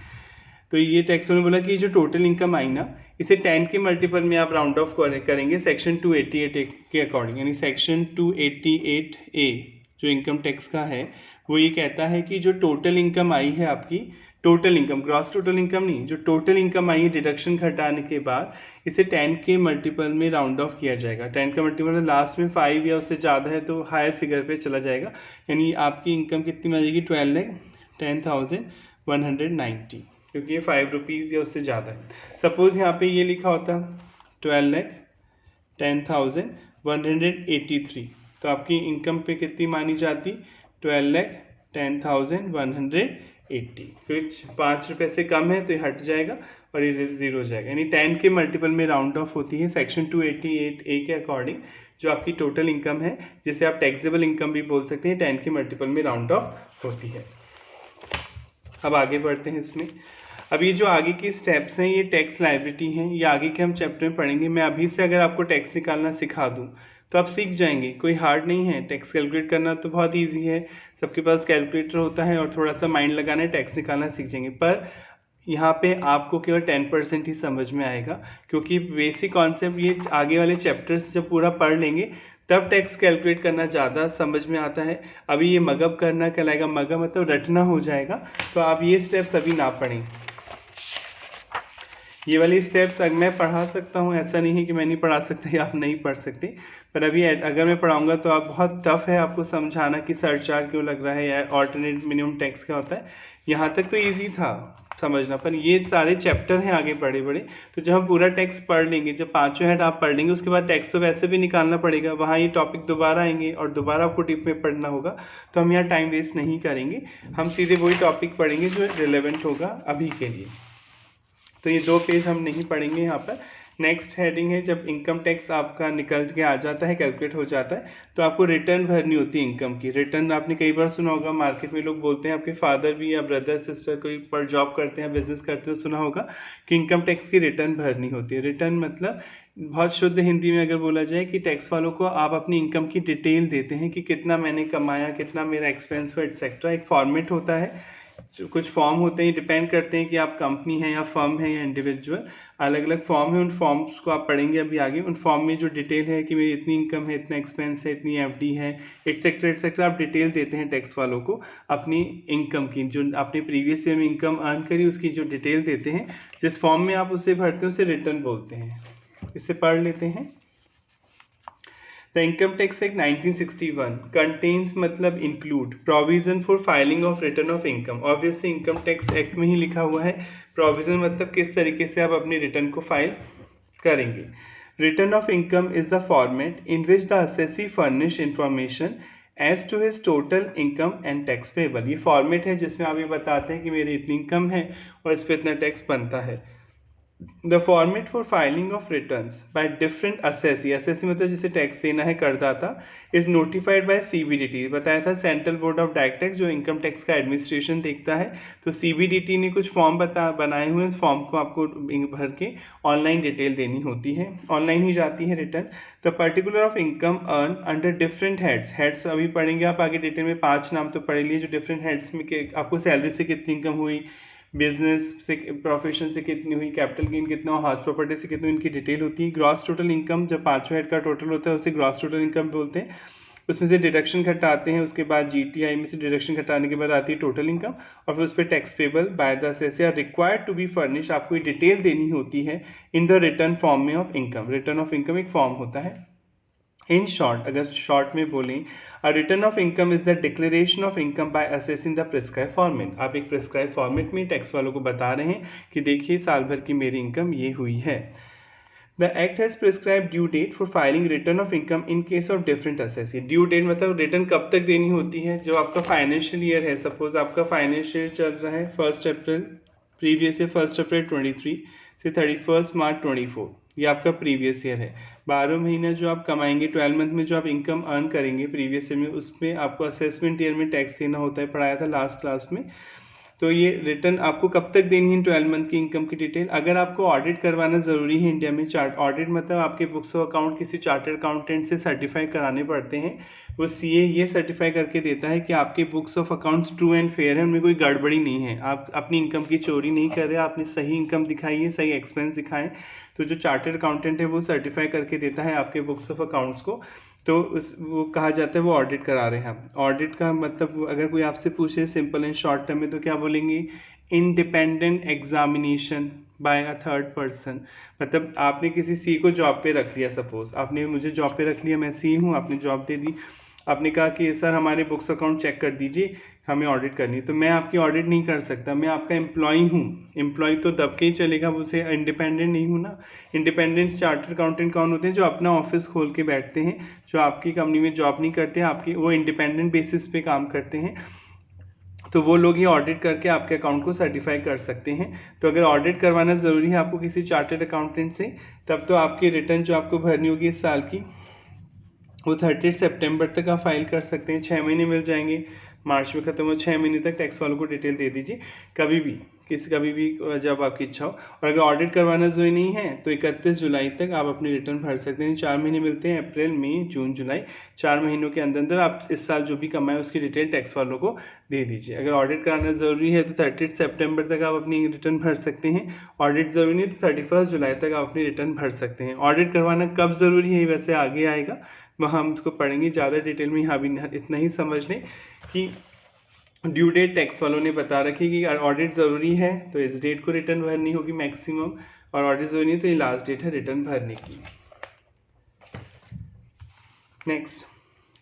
तो ये टैक्स ने बोला कि जो टोटल इनकम आई ना, इसे 10 के मल्टीपल में आप राउंड ऑफ करेंगे सेक्शन 288 के अकॉर्डिंग, यानी सेक्शन 288A जो इनकम टैक्स का है वो ये कहता है कि जो टोटल इनकम आई है आपकी, total income gross total income नहीं, जो टोटल इनकम आई है डिडक्शन घटाने के बाद इसे 10 के मल्टीपल में राउंड ऑफ किया जाएगा। 10 का मल्टीपल लास्ट में 5 या उससे ज़्यादा है तो हायर फिगर पे चला जाएगा, यानी आपकी इनकम कितनी मिल जाएगी 12,10,190, क्योंकि ये 5 रुपीज़ या उससे ज़्यादा है। सपोज़ यहाँ पे ये लिखा होता 12,10,183, तो आपकी इनकम पे कितनी मानी जाती 12,10,180, कुछ 5 रुपये से कम है तो ये हट जाएगा और ये 0 हो जाएगा, यानी 10 के मल्टीपल में राउंड ऑफ होती है सेक्शन 288A के अकॉर्डिंग जो आपकी टोटल इनकम है, जिसे आप टैक्सेबल इनकम भी बोल सकते हैं, 10 के मल्टीपल में राउंड ऑफ होती है। अब आगे बढ़ते हैं इसमें। अब ये जो आगे की स्टेप्स हैं ये टैक्स लायबिलिटी हैं, ये आगे के हम चैप्टर में पढ़ेंगे। मैं अभी से अगर आपको टैक्स निकालना सिखा दूं तो आप सीख जाएंगे, कोई हार्ड नहीं है। टैक्स कैलकुलेट करना तो बहुत इजी है, सबके पास कैलकुलेटर होता है और थोड़ा सा माइंड लगाना है, टैक्स निकालना सीख जाएंगे। पर यहाँ पे आपको केवल 10% ही समझ में आएगा, क्योंकि बेसिक कॉन्सेप्ट ये आगे वाले चैप्टर्स जब पूरा पढ़ लेंगे तब टैक्स कैलकुलेट करना ज़्यादा समझ में आता है। अभी ये मगअप करना कहलाएगा, मगअप मतलब रटना हो जाएगा, तो आप ये स्टेप्स अभी ना पढ़ें। ये वाली स्टेप्स अगर मैं पढ़ा सकता हूँ, ऐसा नहीं है कि मैं नहीं पढ़ा सकता या आप नहीं पढ़ सकते, पर अभी अगर मैं पढ़ाऊँगा तो आप बहुत टफ है आपको समझाना कि सरचार्ज क्यों लग रहा है या ऑल्टरनेट मिनिमम टैक्स क्या होता है। यहाँ तक तो ईजी था समझना, पर ये सारे चैप्टर हैं आगे बड़े बड़े, तो जब हम पूरा टैक्स पढ़ लेंगे, जब पांचों हेड आप पढ़ लेंगे उसके बाद टैक्स तो वैसे भी निकालना पड़ेगा, वहाँ ये टॉपिक दोबारा आएंगे और दोबारा आपको डीप में पढ़ना होगा, तो हम यहाँ टाइम वेस्ट नहीं करेंगे, हम सीधे वही टॉपिक पढ़ेंगे जो रिलेवेंट होगा अभी के लिए। तो ये 2 पेज हम नहीं पढ़ेंगे यहाँ पर। नेक्स्ट हेडिंग है, जब इनकम टैक्स आपका निकल के आ जाता है, कैलकुलेट हो जाता है, तो आपको रिटर्न भरनी होती है इनकम की। रिटर्न आपने कई बार सुना होगा, मार्केट में लोग बोलते हैं, आपके फादर भी या ब्रदर सिस्टर कोई पर जॉब करते हैं बिजनेस करते हैं, सुना होगा कि इनकम टैक्स की रिटर्न भरनी होती है। रिटर्न मतलब बहुत शुद्ध हिंदी में अगर बोला जाए कि टैक्स वालों को आप अपनी इनकम की डिटेल देते हैं कि कितना मैंने कमाया, कितना मेरा एक्सपेंस हुआ, एटसेट्रा। एक फॉर्मेट होता है, जो कुछ फॉर्म होते हैं, डिपेंड करते हैं कि आप कंपनी है या फर्म है या इंडिविजुअल, अलग अलग फॉर्म है। उन फॉर्म्स को आप पढ़ेंगे अभी आगे। उन फॉर्म में जो डिटेल है कि मेरी इतनी इनकम है, इतना एक्सपेंस है, इतनी एफडी है, एटसेट्रा एटसेट्रा, आप डिटेल देते हैं टैक्स वालों को अपनी इनकम की, जो आपने प्रीवियस ईयर में इनकम अर्न करी उसकी जो डिटेल देते हैं। जिस फॉर्म में आप उसे भरते हैं उसे रिटर्न बोलते हैं। इसे पढ़ लेते हैं। The Income Tax Act 1961 contains मतलब include provision for filing of return of income। Obviously Income Tax Act में ही लिखा हुआ है। provision मतलब किस तरीके से आप अपनी रिटर्न को फाइल करेंगे। Return of income is the format in which the assessee furnish information as to his total income and tax payable। ये फॉर्मेट है जिसमें आप ये बताते हैं कि मेरी इतनी इनकम है और इस पर इतना टैक्स बनता है। The format for filing of returns by different assessee मतलब जिसे टैक्स देना है करदाता, is notified by CBDT। बताया था central board of direct tax जो इनकम टैक्स का एडमिनिस्ट्रेशन देखता है, तो CBDT ने कुछ फॉर्म बनाए हुए हैं। उस फॉर्म को आपको भर के ऑनलाइन डिटेल देनी होती है, ऑनलाइन ही जाती है return. The particular of income earn under different heads अभी पढ़ेंगे आप आगे डिटेल में। 5 नाम तो पढ़ लिए जो डिफरेंट हेड्स में आपको सैलरी से कितनी इनकम हुई, बिजनेस से, प्रोफेशन से कितनी हुई, कैपिटल गेन कितना, हाउस प्रॉपर्टी से कितनी, इनकी डिटेल होती है। ग्रॉस टोटल इनकम जब पांचों हेड का टोटल होता है उसे ग्रॉस टोटल इनकम बोलते हैं। उसमें से डिडक्शन घटाते हैं, उसके बाद GTI में से डिडक्शन घटाने के बाद आती है टोटल इनकम, और फिर उस पर tax payable by the assessor required to be furnish. आपको ये डिटेल देनी होती है इन द रिटर्न फॉर्म में of income. Return of income एक फॉर्म होता है इन शॉर्ट, अगर शॉर्ट में बोलें, a return of income is the declaration of income by assessing the prescribe format. आप एक प्रिस्क्राइब फॉर्मेट में टैक्स वालों को बता रहे हैं कि देखिए साल भर की मेरी इनकम ये हुई है। The act has prescribe due date for filing return of income in case of different assessee. Due date मतलब रिटर्न कब तक देनी होती है, जो आपका फाइनेंशियल ईयर है, सपोज आपका फाइनेंशियल ईयर चल रहा है 1 अप्रैल प्रीवियस ईयर 1 अप्रैल 23 से 31 मार्च 24, ये आपका प्रीवियस ईयर है। 12 महीने जो आप कमाएंगे, 12 मंथ में जो आप इनकम अर्न करेंगे प्रीवियस ईयर में, उसमें आपको असेसमेंट ईयर में टैक्स देना होता है, पढ़ाया था लास्ट क्लास में। तो ये रिटर्न आपको कब तक देनी है 12 मंथ की इनकम की डिटेल। अगर आपको ऑडिट करवाना ज़रूरी है इंडिया में, चार्ट ऑडिट मतलब आपके बुक्स ऑफ अकाउंट किसी चार्टर्ड अकाउंटेंट से सर्टिफाई कराने पड़ते हैं। वो सीए ये सर्टिफाई करके देता है कि आपके books of accounts true and fair है, उनमें कोई गड़बड़ी नहीं है, आप अपनी इनकम की चोरी नहीं कर रहे, आपने सही इनकम दिखाई है, सही एक्सपेंस दिखाएं। तो जो चार्टर्ड अकाउंटेंट है वो सर्टिफाई करके देता है आपके बुक्स ऑफ अकाउंट्स को, तो वो कहा जाता है वो ऑडिट करा रहे हैं आप। ऑडिट का मतलब अगर कोई आपसे पूछे सिंपल एंड शॉर्ट टर्म में तो क्या बोलेंगे, independent examination by a third person. मतलब आपने किसी सी को जॉब पे रख लिया, सपोज आपने मुझे जॉब पे रख लिया, मैं सी हूँ, आपने जॉब दे दी, आपने कहा कि सर हमारे बुक्स अकाउंट चेक कर दीजिए, हमें ऑडिट करनी है। तो मैं आपकी ऑडिट नहीं कर सकता, मैं आपका एम्प्लॉय हूँ। एम्प्लॉय तो दब के ही चलेगा, उसे इंडिपेंडेंट नहीं हूँ ना। इंडिपेंडेंट चार्टर्ड अकाउंटेंट कौन होते हैं, जो अपना ऑफिस खोल के बैठते हैं, जो आपकी कंपनी में जॉब नहीं करते, आपकी वो इंडिपेंडेंट बेसिस पे काम करते हैं। तो वो लोग ये ऑडिट करके आपके अकाउंट को सर्टिफाई कर सकते हैं। तो अगर ऑडिट करवाना ज़रूरी है आपको किसी चार्टर्ड अकाउंटेंट से, तब तो आपकी रिटर्न जो आपको भरनी होगी इस साल की, वो 30 सितंबर तक आप फाइल कर सकते हैं। 6 महीने मिल जाएंगे, मार्च में ख़त्म हो, 6 महीने तक टैक्स वालों को डिटेल दे दीजिए, कभी भी कभी भी जब आपकी इच्छा हो। और अगर ऑडिट करवाना ज़रूरी नहीं है तो 31 जुलाई तक आप अपनी रिटर्न भर सकते हैं। 4 महीने मिलते हैं, अप्रैल मई जून जुलाई, 4 महीनों के अंदर अंदर आप इस साल जो भी कमाए उसकी डिटेल टैक्स वालों को दे दीजिए। अगर ऑडिट कराना ज़रूरी है तो 30 सितंबर तक आप अपनी रिटर्न भर सकते हैं। ऑडिट ज़रूरी नहीं तो 31 जुलाई तक आप अपनी रिटर्न भर सकते हैं। ऑडिट करवाना कब ज़रूरी है वैसे आगे आएगा, वहाँ हम उसको पढ़ेंगे ज़्यादा डिटेल में। यहाँ भी इतना ही समझ लें कि ड्यू डेट टैक्स वालों ने बता रखी कि ऑडिट ज़रूरी है तो इस डेट को रिटर्न भरनी होगी मैक्सिमम, और ऑडिट ज़रूरी नहीं तो ये लास्ट डेट है रिटर्न भरने की। Next,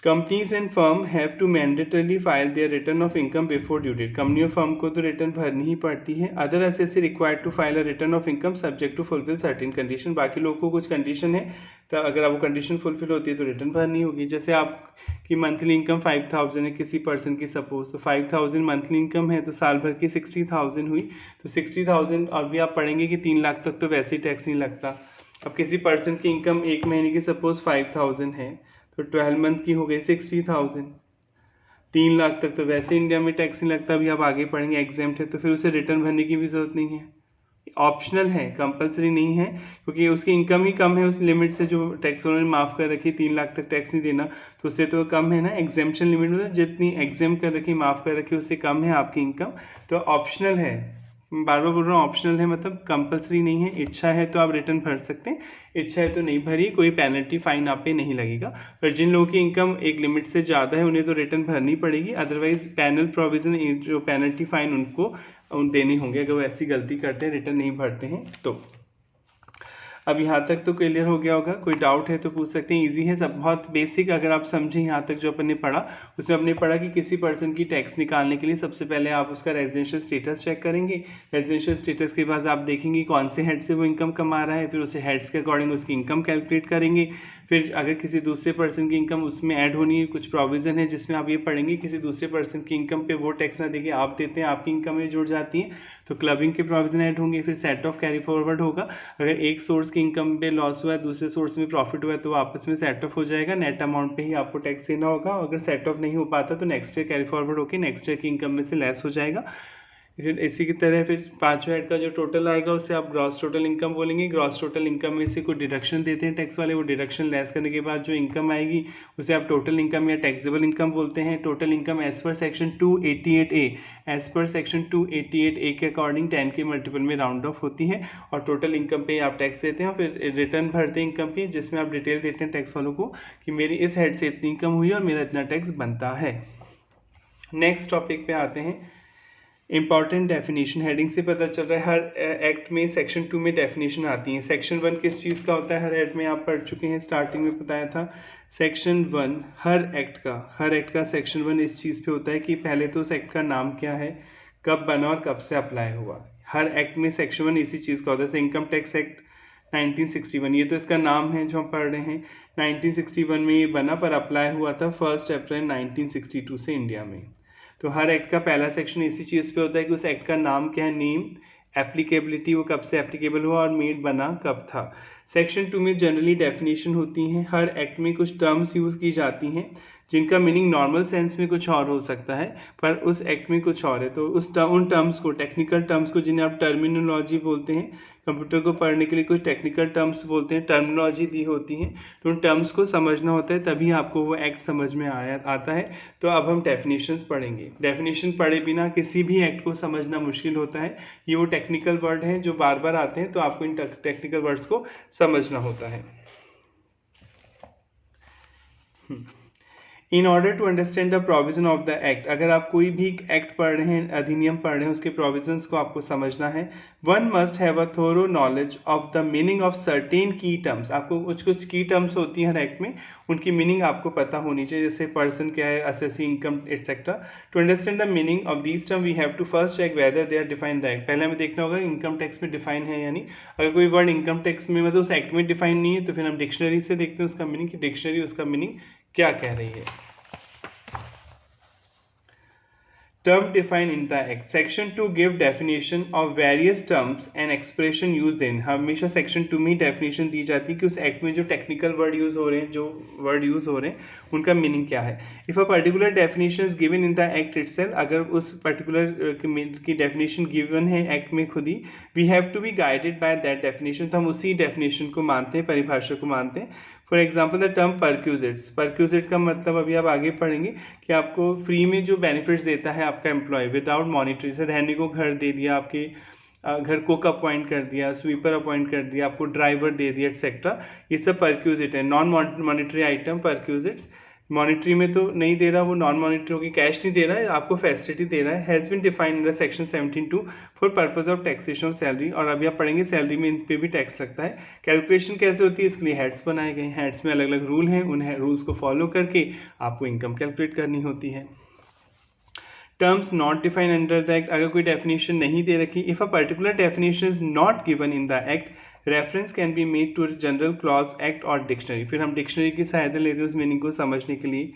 companies and firm have to mandatorily file their return of income before due date. Company और फर्म को तो रिटर्न भरनी ही पड़ती है। Other assessee required to file a return of income subject to fulfil certain condition. बाकी लोगों को कुछ कंडीशन है, तो अगर वो कंडीशन फुलफिल होती है तो रिटर्न भरनी होगी। जैसे आपकी मंथली इनकम 5000 है किसी पर्सन की, सपोज तो 5000 मंथली इनकम है, तो साल भर की 60,000 हुई, तो 60,000 और भी आप पढ़ेंगे कि 3 लाख तक तो वैसे ही टैक्स नहीं लगता। अब किसी पर्सन की इनकम एक महीने की सपोज 5000 है, तो 12 मंथ की हो गई 60,000, 3 लाख तक तो वैसे इंडिया में टैक्स नहीं लगता। अभी आप आगे पढ़ेंगे एग्जाम्प्ट है, तो फिर उसे रिटर्न भरने की भी ज़रूरत नहीं है, ऑप्शनल है, कंपलसरी नहीं है, क्योंकि उसकी इनकम ही कम है उस लिमिट से जो टैक्स उन्होंने माफ़ कर रखी, 3 लाख तक टैक्स नहीं देना, तो उससे तो कम है ना। एग्जेम्पशन लिमिट मतलब जितनी एग्जाम कर रखी, माफ़ कर रखी, उससे कम है आपकी इनकम, तो ऑप्शनल है। बार बार बोल रहा हूँ ऑप्शनल है, मतलब कंपलसरी नहीं है। इच्छा है तो आप रिटर्न भर सकते हैं, इच्छा है तो नहीं भरिए, कोई पेनल्टी फाइन आप पे नहीं लगेगा। पर जिन लोगों की इनकम एक लिमिट से ज़्यादा है उन्हें तो रिटर्न भरनी पड़ेगी, अदरवाइज पैनल प्रोविज़न जो पेनल्टी फाइन उनको देने होंगे अगर वो ऐसी गलती करते हैं, रिटर्न नहीं भरते हैं तो। अब यहाँ तक तो क्लियर हो गया होगा, कोई डाउट है तो पूछ सकते हैं। इजी है सब, बहुत बेसिक। अगर आप समझें यहाँ तक जो अपन ने पढ़ा, उसमें हमने पढ़ा कि किसी पर्सन की टैक्स निकालने के लिए सबसे पहले आप उसका रेजिडेंशियल स्टेटस चेक करेंगे। रेजिडेंशियल स्टेटस के बाद आप देखेंगे कौन से हेड से वो इनकम कमा रहा है, फिर उसे हेड्स के अकॉर्डिंग उसकी इनकम कैलकुलेट करेंगे। फिर अगर किसी दूसरे पर्सन की इनकम उसमें ऐड होनी है, कुछ प्रोविज़न है जिसमें आप ये पढ़ेंगे किसी दूसरे पर्सन की इनकम पे वो टैक्स ना देके आप देते हैं, आपकी इनकम में जुड़ जाती है, तो क्लबिंग के प्रोविज़न ऐड होंगे। फिर सेट ऑफ कैरी फॉरवर्ड होगा, अगर एक सोर्स की इनकम पे लॉस हुआ है, दूसरे सोर्स में प्रॉफिट हुआ है, तो आपस में सेट ऑफ हो जाएगा, नेट अमाउंट पे ही आपको टैक्स देना होगा। अगर सेट ऑफ नहीं हो पाता तो नेक्स्ट ईयर कैरी फॉरवर्ड होकर नेक्स्ट ईयर की इनकम में से लेस हो जाएगा। फिर इसी की तरह फिर पाँचों हेड का जो टोटल आएगा उसे आप ग्रॉस टोटल इनकम बोलेंगे। ग्रॉस टोटल इनकम में से कोई डिडक्शन देते हैं टैक्स वाले, वो डिडक्शन लेस करने के बाद जो इनकम आएगी उसे आप टोटल इनकम या टैक्सेबल इनकम बोलते हैं। Total income as per section 288A, as per section 288A के अकॉर्डिंग 10 के मल्टीपल में राउंड ऑफ होती है, और टोटल इनकम पे आप टैक्स देते हैं। फिर रिटर्न भरते हैं इनकम की, जिसमें आप डिटेल देते हैं टैक्स वालों को कि मेरी इस हेड से इतनी इनकम हुई और मेरा इतना टैक्स बनता है। नेक्स्ट टॉपिक पे आते हैं, इंपॉर्टेंट डेफिनेशन हेडिंग से पता चल रहा है हर एक्ट में सेक्शन 2 में डेफिनेशन आती है। सेक्शन 1 किस चीज़ का होता है, हर एक्ट में आप पढ़ चुके हैं, स्टार्टिंग में बताया था। सेक्शन 1 हर एक्ट का सेक्शन 1 इस चीज़ पे होता है कि पहले तो उस एक्ट का नाम क्या है, कब बना और कब से अप्लाई हुआ। हर एक्ट में सेक्शन 1 इसी चीज़ का होता है। जैसे इनकम टैक्स एक्ट 1961, ये तो इसका नाम है जो हम पढ़ रहे हैं। 1961 में ये बना पर अप्लाई हुआ था 1 अप्रैल 1962 से इंडिया में। तो हर एक्ट का पहला सेक्शन इसी चीज़ पे होता है कि उस एक्ट का नाम क्या है, नेम, एप्लीकेबिलिटी, वो कब से एप्लीकेबल हुआ और मेड बना कब था। सेक्शन 2 में जनरली डेफिनेशन होती हैं। हर एक्ट में कुछ टर्म्स यूज़ की जाती हैं जिनका मीनिंग नॉर्मल सेंस में कुछ और हो सकता है पर उस एक्ट में कुछ और है। तो उन टर्म्स को, टेक्निकल टर्म्स को, जिन्हें आप टर्मिनोलॉजी बोलते हैं, कंप्यूटर को पढ़ने के लिए कुछ टेक्निकल टर्म्स बोलते हैं, टर्मिनोलॉजी दी होती हैं, तो उन टर्म्स को समझना होता है तभी आपको वो एक्ट समझ में आता है। तो अब हम डेफिनेशंस पढ़ेंगे। डेफिनेशन पढ़े बिना किसी भी एक्ट को समझना मुश्किल होता है। ये वो टेक्निकल वर्ड हैं जो बार बार आते हैं, तो आपको इन टेक्निकल वर्ड्स को समझना होता है। In order to understand the provision of the act, अगर आप कोई भी एक्ट पढ़ रहे हैं, अधिनियम पढ़ रहे हैं, उसके प्रोविजंस को आपको समझना है। One must have a thorough knowledge of the meaning of certain key terms. आपको कुछ की टर्म्स होती हैं हर एक्ट में, उनकी मीनिंग आपको पता होनी चाहिए। जैसे पर्सन क्या है, assessee, income, etcetera. To understand the meaning of these term we have to first check whether they are define the act. पहले हमें देखना होगा इनकम टैक्स में डिफाइन है या नहीं। अगर कोई वर्ड इनकम टैक्स में मतलब उस एक्ट में डिफाइन नहीं है तो फिर हम डिक्शनरी से देखते हैं उसका मीनिंग, कि डिक्शनरी उसका मीनिंग क्या कह रही है। Term defined in the Act. Section 2 give definition of various terms and expression used in. हमेशा Section 2 में definition दी जाती है कि उस Act में जो technical word use हो रहे हैं, जो word use हो रहे हैं, उनका meaning क्या है। If a particular definition is given in the Act itself, अगर उस particular की definition given है Act में खुद ही, we have to be guided by that definition, तो हम उसी definition को मानते हैं, परिभाषा को मानते हैं। For example the term perquisites, perquisite का मतलब अभी आप आगे पढ़ेंगे कि आपको फ्री में जो बेनिफिट्स देता है आपका एम्प्लॉय विदाउट मॉनिटरी, से रहने को घर दे दिया, आपके घर कुक अपॉइंट कर दिया, स्वीपर अपॉइंट कर दिया, आपको ड्राइवर दे दिया, एटसेट्रा, ये सब परक्यूजिट है। Non monetary item perquisites, monetary में तो नहीं दे रहा, वो नॉन मॉनिटरी होगी, कैश नहीं दे रहा है, आपको फैसिलिटी दे रहा है। Has been defined in the section 17(2) for purpose of taxation of salary. और अभी आप पढ़ेंगे सैलरी में इन पे भी टैक्स लगता है। कैलकुलेशन कैसे होती है, इसके लिए हेड्स बनाए गए हैं। हेड्स में अलग अलग रूल हैं, उन रूल्स को फॉलो करके आपको इनकम कैलकुलेट करनी होती है। Terms not define under the act, अगर कोई डेफिनेशन नहीं दे रखी, if a particular definition is not given in the act, reference can be made to general clause, act और डिक्शनरी। फिर हम डिक्शनरी की सहायता लेते हैं उस मीनिंग को समझने के लिए,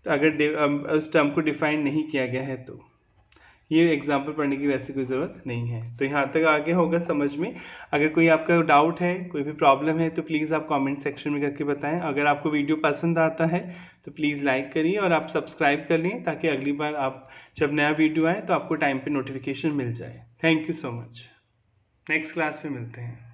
तो अगर उस टर्म को डिफाइन नहीं किया गया है तो ये एग्जाम्पल पढ़ने की वैसे कोई ज़रूरत नहीं है। तो यहाँ तक आगे होगा समझ में। अगर कोई आपका डाउट है, कोई भी प्रॉब्लम है, तो प्लीज़ आप कमेंट सेक्शन में करके बताएं। अगर आपको वीडियो पसंद आता है तो प्लीज़ लाइक करिए और आप सब्सक्राइब कर लें ताकि अगली बार आप जब नया वीडियो आए तो आपको टाइम पे नोटिफिकेशन मिल जाए। Thank you so much. Next class में मिलते हैं।